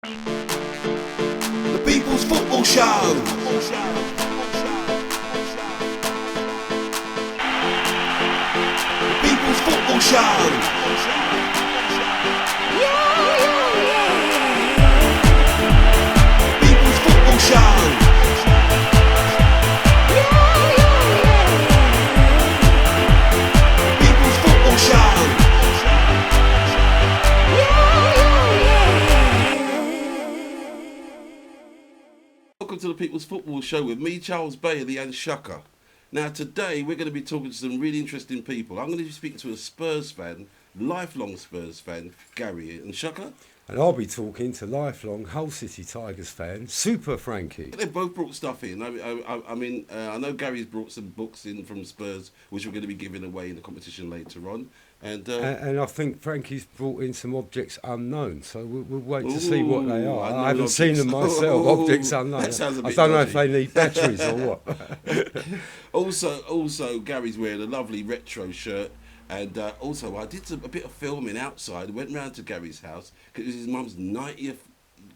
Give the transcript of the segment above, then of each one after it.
The People's Football Show. The People's Football Show. The People's Football Show. The People's Football Show. Welcome to the People's Football Show with me, Charles Bailey and Shaka. Now today we're going to be talking to some really interesting people. I'm going to be speaking to a Spurs fan, lifelong Spurs fan, Gary and Shaka. And I'll be talking to lifelong Hull City Tigers fan, Super Frankie. They've both brought stuff in. I know Gary's brought some books in from Spurs, which we're going to be giving away in the competition later on. And I think Frankie's brought in some objects unknown, so we'll wait to see what they are. I haven't objects. seen them myself, objects unknown. That sounds a bit I don't know dodgy. if they need batteries or what. Also, Gary's wearing a lovely retro shirt. And also, I did a bit of filming outside. Went round to Gary's house because it was his mum's 90th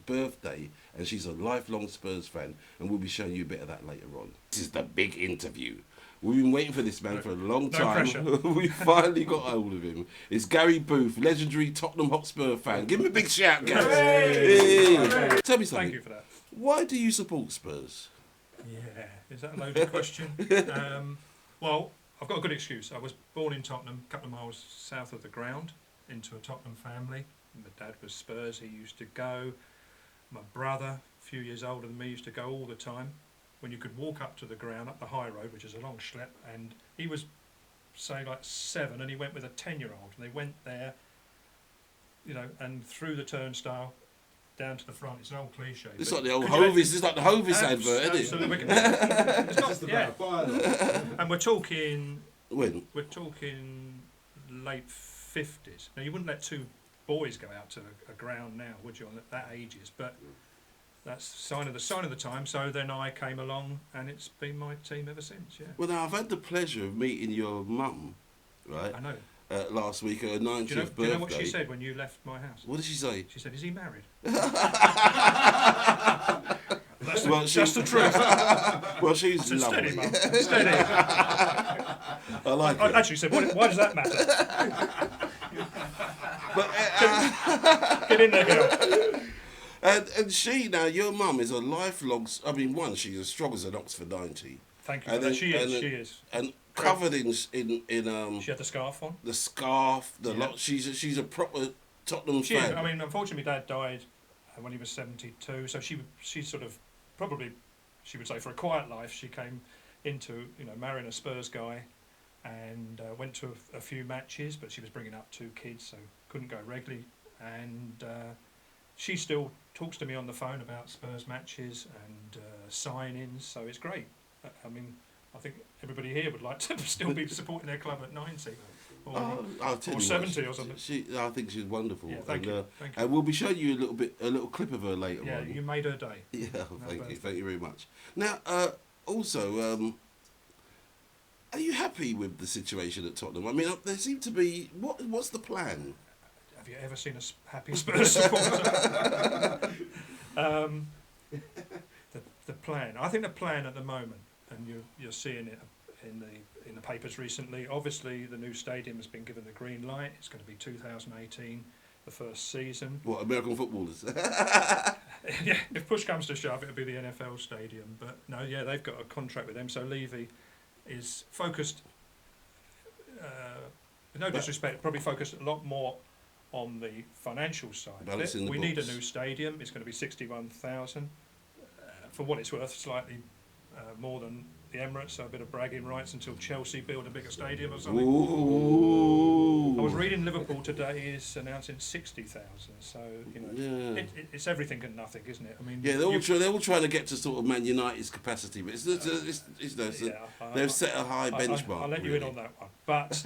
birthday, and she's a lifelong Spurs fan. And we'll be showing you a bit of that later on. This is the big interview. We've been waiting for this man for a long time. We finally got hold of him. It's Gary Booth, legendary Tottenham Hotspur fan. Give him a big shout, Gary. Hey. Tell me something. Thank you for that. Why do you support Spurs? Yeah, is that a loaded question? Well, I've got a good excuse. I was born in Tottenham, a couple of miles south of the ground, into a Tottenham family. My dad was Spurs, he used to go. My brother, a few years older than me, used to go all the time. When you could walk up to the ground, up the high road, which is a long schlep, and he was, say, like 7, and he went with a 10-year-old, and they went there, and through the turnstile, down to the front. It's an old cliche. It's like the old Hovis. It's like the Hovis advert, isn't it? Absolutely. It's not, yeah. And we're talking When? We're talking late 50s. Now, you wouldn't let two boys go out to a ground now, would you, on that ages? But that's sign of the time. So then I came along, and it's been my team ever since. Yeah. Well, now I've had the pleasure of meeting your mum, right? I know. Last week at her 90th Do you birthday. know what she said when you left my house? What did she say? She said, "Is he married?" Well, That's the truth. Well, she's I said, lovely. "Steady, Mum. Steady." I like I it. actually said, "Why does that matter?" But, Get in there, girl. and she, now, your mum is a lifelong, she's as strong as an Oxford 90. Thank you. And For that. then- She is. And covered in She had the scarf on. the scarf, the Yeah. lot. She's a proper Tottenham She is. fan. I mean, unfortunately, my dad died when he was 72. So she sort of probably, she would say, for a quiet life, she came into marrying a Spurs guy, and went to a few matches. But she was bringing up 2 kids, so couldn't go regularly. And she still talks to me on the phone about Spurs matches and sign-ins. So it's great. I mean, I think everybody here would like to still be supporting their club at 90 or, I'll tell or you 70 what, or something. I think she's wonderful. Yeah, thank you. Thank you. And we'll be showing you a little clip of her later Yeah, on. you made her day. Yeah, thank bad. you very much. Now, also, are you happy with the situation at Tottenham? I mean, there seem to be what's the plan? Have you ever seen a happy Spurs supporter? The plan. I think the plan at the moment, and you're seeing it in the papers recently. Obviously, the new stadium has been given the green light. It's going to be 2018, the first season. What, American footballers? Yeah, if push comes to shove, it'll be the NFL stadium. But no, yeah, they've got a contract with them. So Levy is focused. With no disrespect, probably focused a lot more on the financial side. Balancing the We need a books. new stadium. It's going to be 61,000. For what it's worth, slightly more than the Emirates, so a bit of bragging rights until Chelsea build a bigger stadium or something. Ooh. I was reading Liverpool today is announcing 60,000, so Yeah. it's everything and nothing, isn't it? I mean, Yeah, they're all trying to get to sort of Man United's capacity, but they've set a high benchmark. I'll let you in on that one. But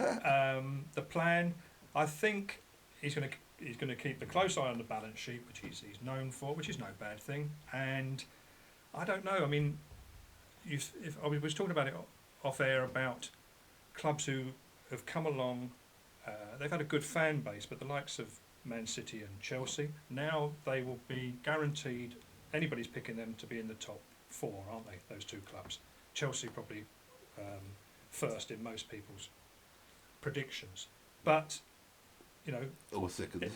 the plan, I think he's going to keep a close eye on the balance sheet, which he's known for, which is no bad thing. And I don't know. I mean, if I was talking about it off air about clubs who have come along, they've had a good fan base, but the likes of Man City and Chelsea. Now they will be guaranteed, anybody's picking them to be in the top 4, aren't they, those two clubs? Chelsea probably first in most people's predictions. But, you know... Or second.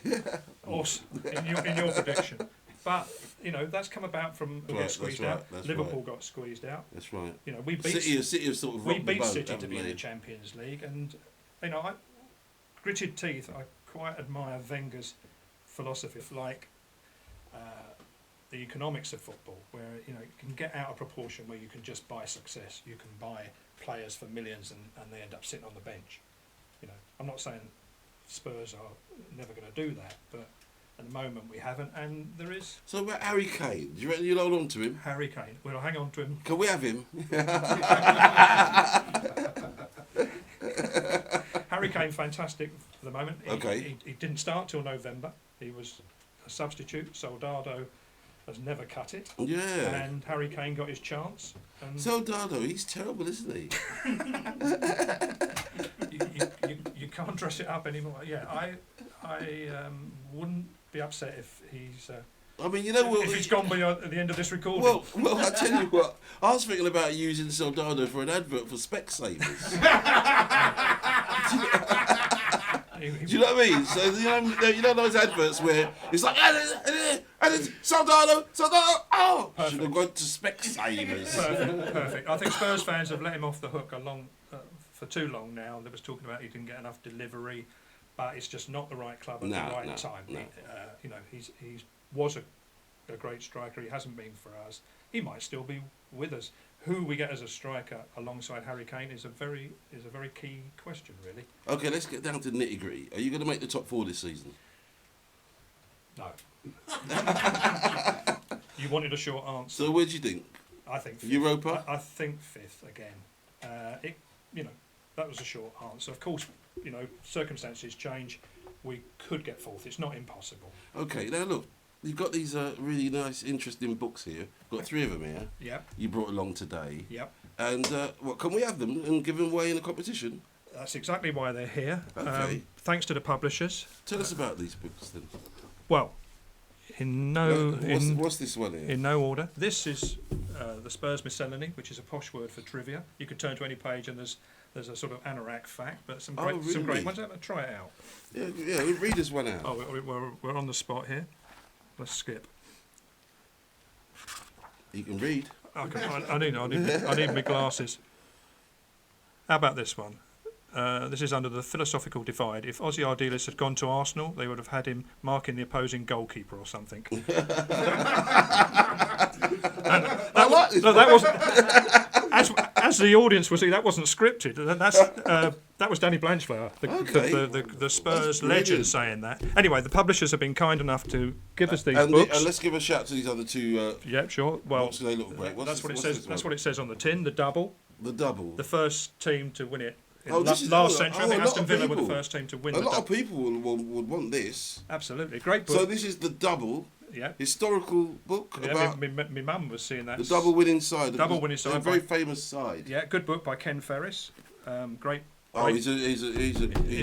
Or in your prediction. But, you know, that's come about from who got squeezed out. Liverpool got squeezed out. That's right. You know, we beat City have sort of we rocked the beat boat, City to be in they? the Champions League, and you know, gritted teeth. I quite admire Wenger's philosophy of the economics of football, where you know you can get out of proportion, where you can just buy success. You can buy players for millions, and they end up sitting on the bench. You know, I'm not saying Spurs are never going to do that, but at the moment we haven't, and there is. So about Harry Kane, do you reckon you'll hold on to him? Harry Kane. We'll hang on to him. Can we have him? Harry Kane, fantastic for the moment. Okay. He didn't start till November. He was a substitute. Soldado has never cut it. Yeah. And Harry Kane got his chance. And Soldado, he's terrible, isn't he? you can't dress it up anymore. Yeah, I wouldn't be upset if he's. I mean, you know what? If he's gone by at the end of this recording. Well, I tell you what. I was thinking about using Soldado for an advert for Specsavers. Do you know what I mean? So you know those adverts where it's like Soldado, oh, should have gone to Specsavers. Perfect. I think Spurs fans have let him off the hook for too long now. There was talking about he didn't get enough delivery, but it's just not the right club at the right time. No. You know, he's was a great striker. He hasn't been for us. He might still be with us. Who we get as a striker alongside Harry Kane is a very key question, really. Okay, let's get down to the nitty gritty. Are you going to make the top 4 this season? No. You wanted a short answer. So where do you think? I think fifth. Europa? I think 5th again. You know, that was a short answer. Of course, you know, circumstances change. We could get 4th. It's not impossible. Okay, now look. You've got these really nice, interesting books here. Got 3 of them here. Yep. You brought along today. Yep. And what can we have them and give them away in a competition? That's exactly why they're here. Okay. Thanks to the publishers. Tell us about these books then. Well, What's this one here? In no order. This is the Spurs Miscellany, which is a posh word for trivia. You could turn to any page and there's a sort of anorak fact, but some great ones. Try it out. Yeah, read us one out. Oh, we're on the spot here. Let's skip. You can read. I need my glasses. How about this one? This is under the philosophical divide. If Ozzy Ardiles had gone to Arsenal, they would have had him marking the opposing goalkeeper or something. That wasn't. As the audience will see, that wasn't scripted. That was Danny Blanchflower, the Spurs legend, saying that. Anyway, the publishers have been kind enough to give us these books. And let's give a shout to these other 2. Yeah, sure. Well, they look great. That's what it says on the tin. The double. The double. The first team to win it. Last century, I think Aston Villa were the first team to win. A lot of people would want this. Absolutely, great book. So this is the double. Yeah. Historical book about. My mum was seeing that. The double winning side. Double winning side. A very famous side. Yeah, good book by Ken Ferris. Great. Oh, he's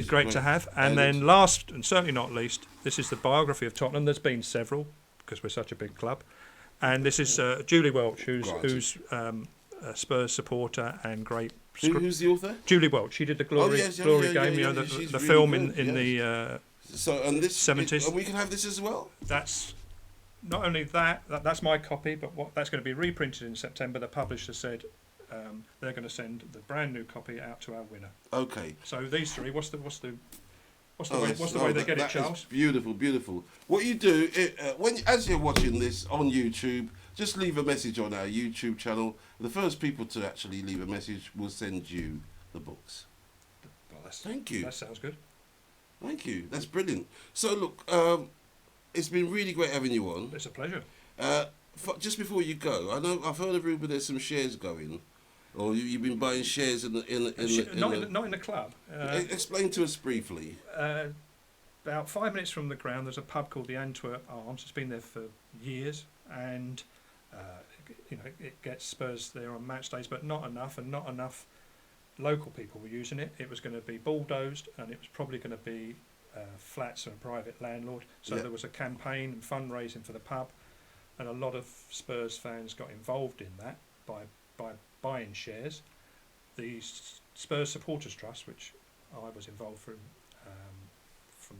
great to have. And then last and certainly not least, this is the biography of Tottenham. There's been several because we're such a big club, and this is Julie Welch, who's a Spurs supporter and great. Who's the author? Julie Welch. She did the Glory game. You know, the really film in the and this 70s. And we can have this as well. That's not only that's my copy, but that's going to be reprinted in September. The publisher said they're going to send the brand new copy out to our winner. Okay. So these 3. What's the way they get it, Charles? Beautiful. What you do as you're watching this on YouTube, just leave a message on our YouTube channel. The first people to actually leave a message will send you the books. Well, thank you. That sounds good. Thank you. That's brilliant. So look, it's been really great having you on. It's a pleasure. Just before you go, I've heard of rumor there's some shares going, or you've been buying shares in the not in the club. Explain to us briefly. About 5 minutes from the ground, there's a pub called the Antwerp Arms. It's been there for years, and it gets Spurs there on match days, but not enough local people were using it. It was going to be bulldozed, and it was probably going to be flats and a private landlord. So Yeah. there was a campaign and fundraising for the pub, and a lot of Spurs fans got involved in that by buying shares. The Spurs Supporters Trust, which I was involved from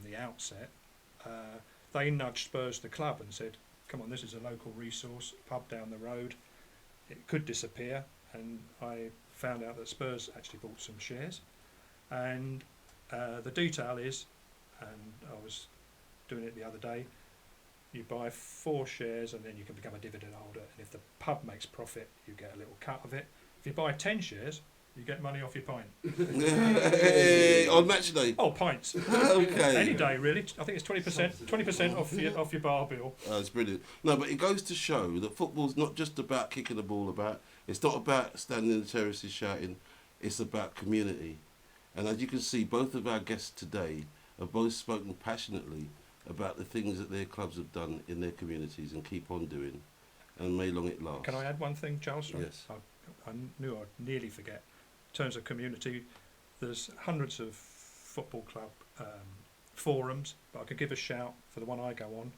the outset, they nudged Spurs the club and said, "Come on, this is a local resource, pub down the road. It could disappear." And I found out that Spurs actually bought some shares, and the detail is, and I was doing it the other day, you buy 4 shares and then you can become a dividend holder, and if the pub makes profit you get a little cut of it. If you buy 10 shares you get money off your pint. Hey, on match day. Oh, pints. Okay. Any day really. I think it's 20% off your bar bill. Oh, it's brilliant. No, but it goes to show that football's not just about kicking the ball about. It's not about standing in the terraces shouting. It's about community. And as you can see, both of our guests today have both spoken passionately about the things that their clubs have done in their communities and keep on doing. And may long it last. Can I add one thing, Charles? Sorry. Yes. I knew I'd nearly forget. In terms of community, there's hundreds of football club forums, but I could give a shout for the one I go on.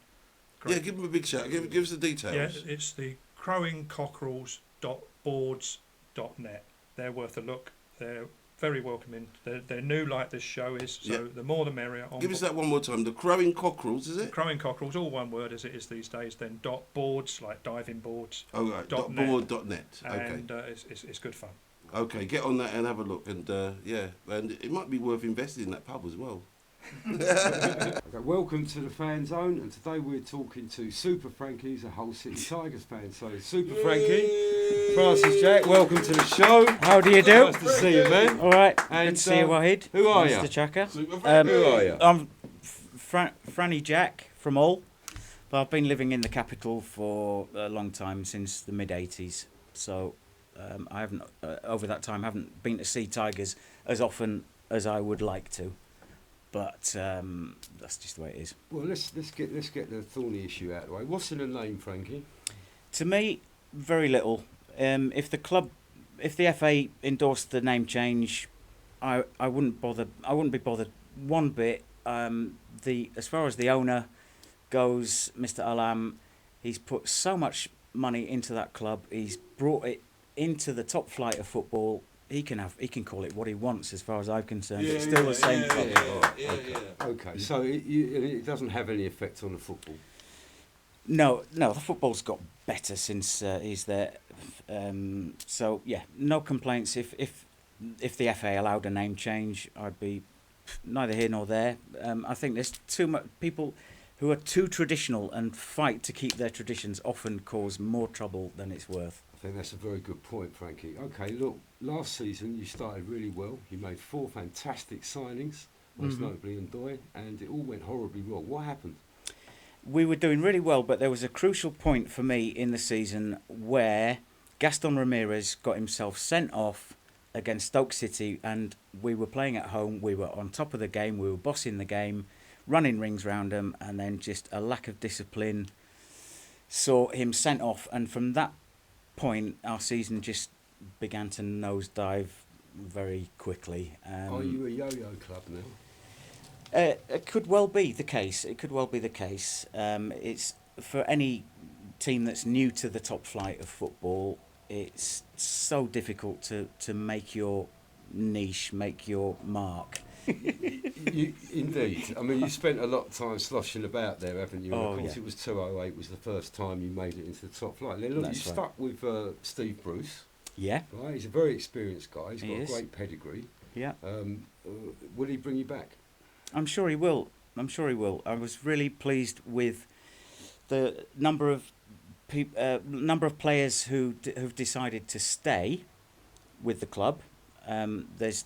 Yeah, give them a big shout. Give us the details. Yeah, it's the crowingcockerels.boards.net. They're worth a look. They're very welcoming. They're new, like this show is, so Yeah. The more the merrier. Give us that one more time. The Crowing Cockerels, is it? Crowing Cockerels, all one word as it is these days. Then .boards, like diving boards. Oh, right. .net. .board.net. Okay. And it's good fun. Okay, get on that and have a look. And yeah, and it might be worth investing in that pub as well. Okay, welcome to the Fan Zone, and today we're talking to Super Frankie's a Hull City Tigers fan. So, Super Frankie, Francis Jack, welcome to the show. How do you do? Nice to see you, man. All right, And, good to see you, Wahid. who are Mr. you? Chaka. Super Who are you? I'm Franny Jack from Hull, but I've been living in the capital for a long time, since the mid-'80s. So I haven't, over that time, haven't been to see Tigers as often as I would like to. But that's just the way it is. Well, let's get the thorny issue out of the way. What's in the name, Frankie? To me, very little. If the FA endorsed the name change, I wouldn't bother. I wouldn't be bothered one bit. As far as the owner goes, Mr. Alam, he's put so much money into that club. He's brought it into the top flight of football. He can call it what he wants, as far as I'm concerned. It's still the same club. Okay, so it doesn't have any effect on the football. No, the football's got better since he's there. So yeah, no complaints. If the FA allowed a name change, I'd be neither here nor there. I think there's too much people who are too traditional and fight to keep their traditions often cause more trouble than it's worth. I think that's a very good point, Frankie. Okay, look, last season you started really well. You made 4 fantastic signings, most notably Ndoye, and it all went horribly wrong. What happened? We were doing really well, but there was a crucial point for me in the season where Gaston Ramirez got himself sent off against Stoke City, and we were playing at home. We were on top of the game. We were bossing the game, running rings round them, and then just a lack of discipline saw him sent off. And from that point, our season just began to nosedive very quickly. Are you a yo-yo club now? It could well be the case. It's for any team that's new to the top flight of football. It's so difficult to make your niche, make your mark. Indeed. I mean, you spent a lot of time sloshing about there, haven't you? And Oh, of course, yeah. it was 208 was the first time you made it into the top flight. Now, look, That's you right. stuck with Steve Bruce. Yeah, Right? He's a very experienced guy. He's He got is. a great pedigree. yeah. Will he bring you back? I'm sure he will. I was really pleased with the number of players who've decided to stay with the club. There's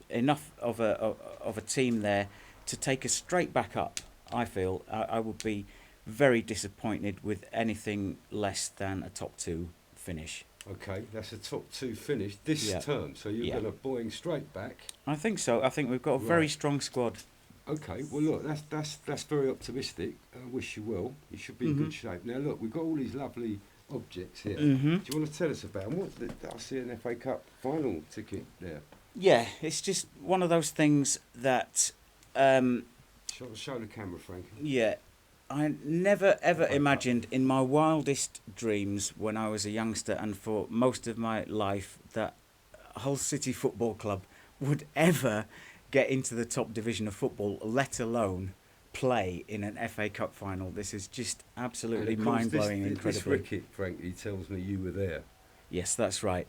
enough of a team there to take us straight back up. I feel I would be very disappointed with anything less than a top 2 finish. Okay, that's a top 2 finish this Yeah. term. So you're Yeah. going to Boeing straight back. I think so. I think we've got a very Right. strong squad. Okay, well look, that's very optimistic. I wish you well. You should be in good shape. Now look, we've got all these lovely objects here. Mhm. Do you want to tell us about them? I see an FA Cup final ticket there. Yeah, it's just one of those things that Show the camera, Frankie. Yeah, I never ever imagined in my wildest dreams when I was a youngster and for most of my life that Hull City Football Club would ever get into the top division of football, let alone play in an FA Cup final. This is just absolutely mind-blowing and incredible. This wicket, Frankie, tells me you were there. Yes, that's right.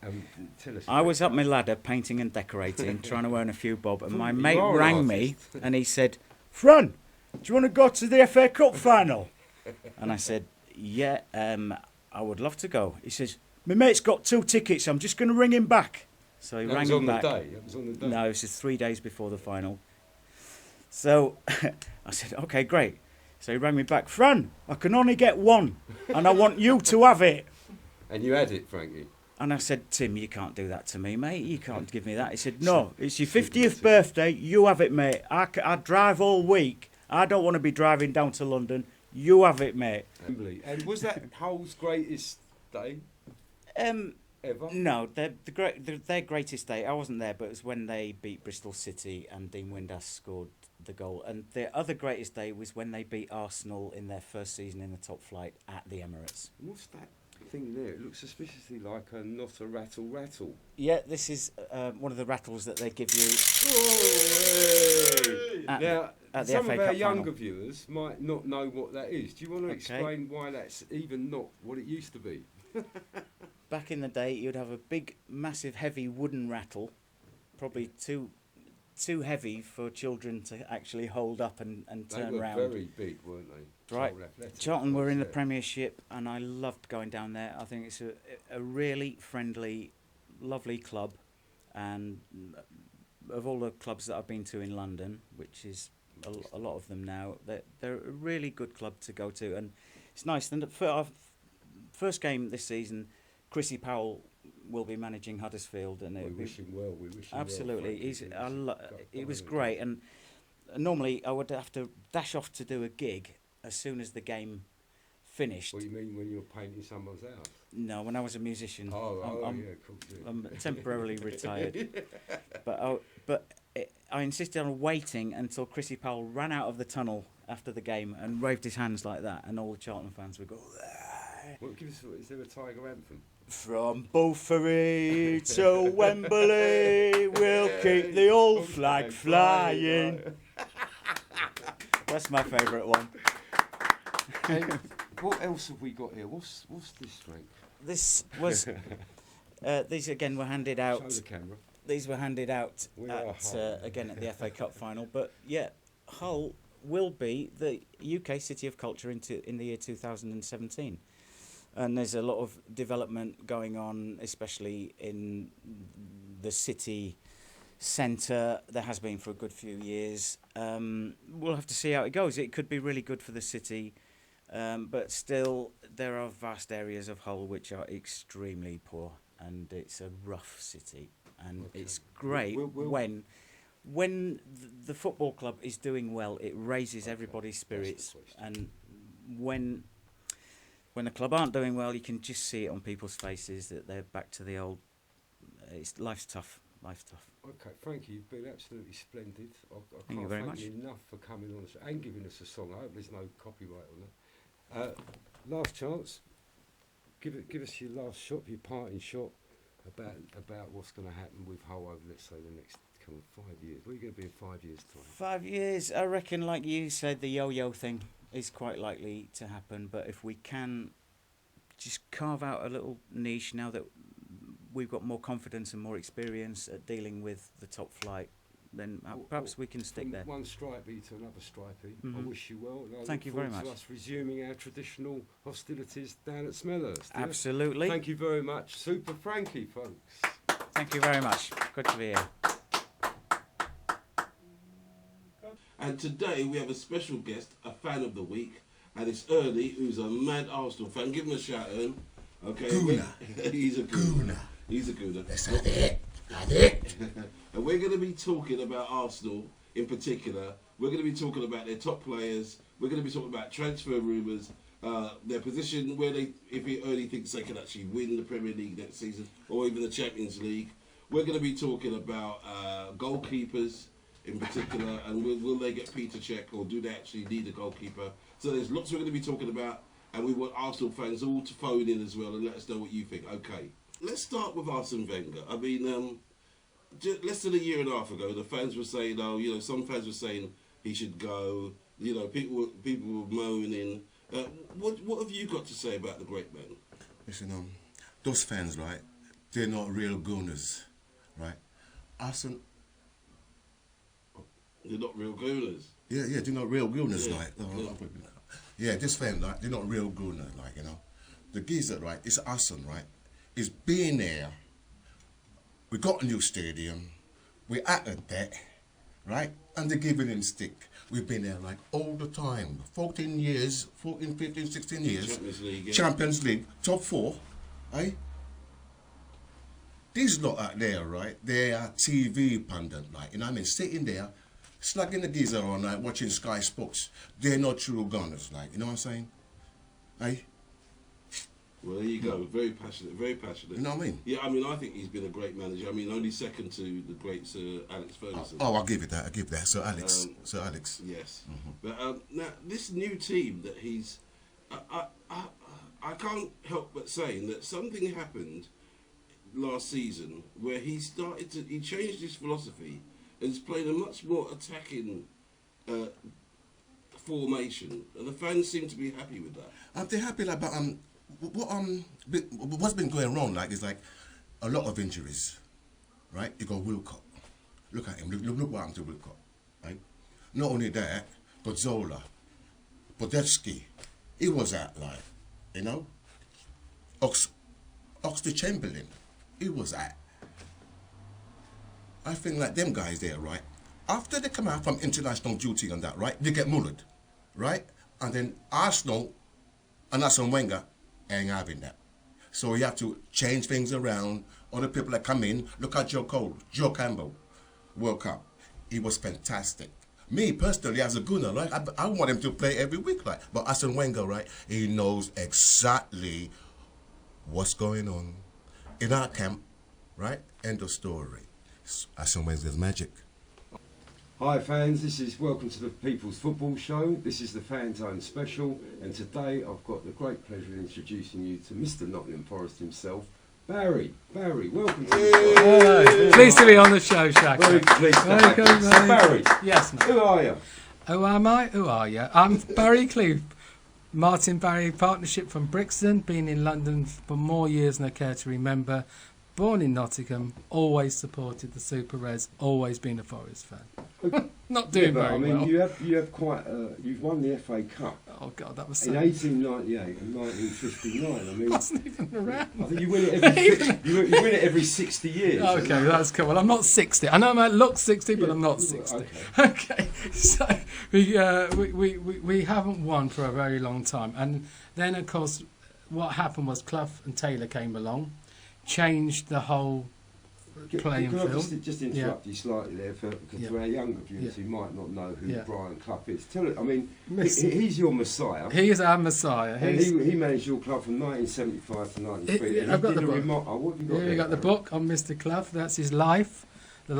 Tell us I was up my ladder painting and decorating, trying to earn a few bob, and my You mate are an rang me artist. and he said, "Fran, do you want to go to the FA Cup final?" And I said, "Yeah, I would love to go." He says, "My mate's got 2 tickets, I'm just going to ring him back." So he That rang was him on back. the day. That was on the day. No, it was just 3 days before the final. So I said, "Okay, great." So he rang me back, "Fran, I can only get 1, and I want you to have it." And you had it, Frankie. And I said, "Tim, you can't do that to me, mate. You can't give me that." He said, "No, it's your 50th birthday. You have it, mate. I drive all week. I don't want to be driving down to London. You have it, mate." And was that Hull's greatest day ever? No, their greatest day. I wasn't there, but it was when they beat Bristol City and Dean Windass scored the goal. And their other greatest day was when they beat Arsenal in their first season in the top flight at the Emirates. What's that thing there? It looks suspiciously like a not a rattle. Yeah, this is one of the rattles that they give you. Now, at the some FA of our Cup younger final. viewers might not know what that is. Do you want to Okay. explain why that's even not what it used to be? Back in the day, you'd have a big, massive, heavy wooden rattle, probably too heavy for children to actually hold up and turn They were round. very big, weren't they? Right. Charlton Athletic, Charlton were in the yeah. Premiership, and I loved going down there. I think it's a really friendly, lovely club, and of all the clubs that I've been to in London, which is a lot of them now, they're a really good club to go to, and it's nice. And for our first game this season, Chrissy Powell will be managing Huddersfield, and We wish him well. We wish him absolutely, well. it was great. And normally I would have to dash off to do a gig as soon as the game finished. What do you mean when you're painting someone's house? No, when I was a musician. Oh, I'm, yeah, cool. Yeah. I'm temporarily retired. But I insisted on waiting until Chrissy Powell ran out of the tunnel after the game and waved his hands like that, and all the Charlton fans would go, Well, is there a Tiger anthem? "From Buffery to Wembley, we'll keep the old flag flying." That's my favourite one. And what else have we got here? What's this, Frank? This was these again were handed Show out. the camera. These were handed out We are at Hull. again at the FA Cup final. But yeah, Hull will be the UK City of Culture in the year 2017. And there's a lot of development going on, especially in the city centre. There has been for a good few years. We'll have to see how it goes. It could be really good for the city, but still there are vast areas of Hull which are extremely poor, and it's a rough city. And Okay. it's great We'll- when the football club is doing well, it raises Okay, everybody's that's the spirits, question. and when the club aren't doing well, you can just see it on people's faces that they're back to the old. Life's tough. Okay, Frankie, you've been absolutely splendid. I Thank can't you very thank much. you enough for coming on the show and giving us a song. I hope there's no copyright on that. Last chance. Give us your last shot, your parting shot about what's going to happen with Hull over, let's say, the next 5 years. What are you going to be in 5 years' time? 5 years, I reckon, like you said, the yo-yo thing is quite likely to happen. But if we can just carve out a little niche now that we've got more confidence and more experience at dealing with the top flight, then perhaps we can stick From there. one stripey to another stripey. I Mhm. wish you well. And I Thank look you very forward to much. us resuming our traditional hostilities down at Smellhurst. yeah? Absolutely. Thank you very much. Super Frankie, folks. Thank you very much. Good to be here. And today we have a special guest, a fan of the week, and it's Ernest, who's a mad Arsenal fan. Give him a shout, Ern. Okay. Gooner. He's a gooner. He's a gooner. That's it. That's it. And we're going to be talking about Arsenal in particular. We're going to be talking about their top players. We're going to be talking about transfer rumours, their position, where if he only thinks they can actually win the Premier League next season or even the Champions League. We're going to be talking about goalkeepers in particular, and will they get Peter Cech, or do they actually need a goalkeeper? So there's lots we're going to be talking about, and we want Arsenal fans all to phone in as well and let us know what you think. Okay, let's start with Arsene Wenger. I mean, less than a year and a half ago, the fans were saying, oh, you know, some fans were saying he should go. You know, people were moaning. What have you got to say about the great man? Listen, those fans, right? They're not real gooners, right? Arsenal. They're not real gooners. Yeah, they're not real gooners, Yeah, like. yeah. Yeah, this fan, like, they're not real gooners, like, you know. The geezer, right? It's Arsenal, right? It's being there. We got a new stadium. We're at a debt, right? And they're giving him stick. We've been there like all the time. 14 years, 14, 15, 16 years. Champions League. Yeah. Champions League, top 4, eh? These lot out there, right? They are TV pundit, like, you know what I mean? Sitting there, slugging the geezer all night, watching Sky Sports. They're not true gunners, like, you know what I'm saying? Eh? Well, there you go. Very passionate, very passionate. You know what I mean? Yeah, I mean, I think he's been a great manager. I mean, only second to the great Sir Alex Ferguson. Oh, I'll give it that. Sir Alex. Sir Alex. Yes. But now, this new team that he's... I can't help but saying that something happened last season where he changed his philosophy and is playing a much more attacking formation. And the fans seem to be happy with that. They're happy, like, but what's been going wrong, like, is like a lot of injuries, right? You got Wilcock. Look at him. Look what happened to Wilcock, right? Not only that, but Zola, Podetsky, he was at, like, you know, Oxlade-Chamberlain, he was at. I think like them guys there, right? After they come out from international duty and that, right? They get mullered, right? And then Arsenal and Arsene Wenger ain't having that. So you have to change things around. Other people that come in, look at Joe Campbell, World Cup. He was fantastic. Me personally, as a gunner, right? I want him to play every week, like. But Arsene Wenger, right? He knows exactly what's going on in our camp, right? End of story. Arsene Wenger's magic. Hi fans, this is welcome to the People's Football Show. This is the Fan Zone special, and today I've got the great pleasure of introducing you to Mr. Nottingham Forest himself, Barry. Barry, welcome to the show. Pleased to be on the show, Shaq. Very pleased to have you. So Barry, Yes, mate. who are you? Who am I? Who are you? I'm Barry Cleave. Martin Barry Partnership from Brixton. Been in London for more years than I care to remember. Born in Nottingham. Always supported the Super Reds. Always been a Forest fan. Not doing but, very I mean, well. you have quite. You've won the FA Cup Oh God, that was in so. 1898 and 1959. I mean, Wasn't even around. I think you win it every you win it every 60 years. Okay, that's cool. Well, I'm not 60. I know I might look 60, but I'm not 60. Okay, so we haven't won for a very long time. And then, of course, what happened was Clough and Taylor came along, changed the whole playing Can I field. just interrupt you slightly there because for our younger viewers who might not know who Brian Clough is. Tell it. I mean, he's your messiah. He is our messiah. And he managed your club from 1975 to 93. I've got the book. What have you got Yeah, you got the book on Mr. Clough. That's his life.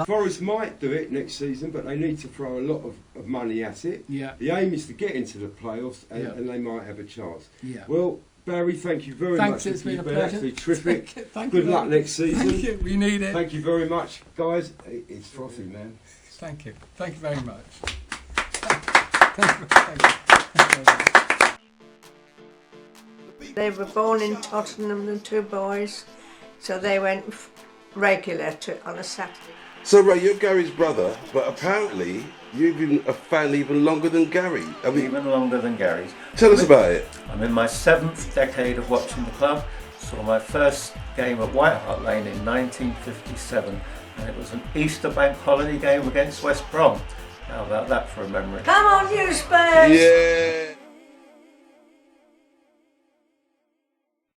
Forest might do it next season, but they need to throw a lot of money at it. Yeah. The aim is to get into the playoffs, and they might have a chance. Yeah. Well, Barry, thank you very much. It's been a You've pleasure. absolutely terrific. Thank you. Good luck next season. Thank you. We need it. Thank you very much, guys. It's frothy, man. Thank you. Thank you very much. They were born in Tottenham, the two boys, so they went regular on a Saturday. So, Ray, you're Gary's brother, but apparently you've been a fan even longer than Gary. I mean, Even longer than Gary's. tell us about it. I'm in my 7th decade of watching the club. Saw my first game at White Hart Lane in 1957, and it was an Easter bank holiday game against West Brom. How about that for a memory? Come on, you Spurs! Yeah.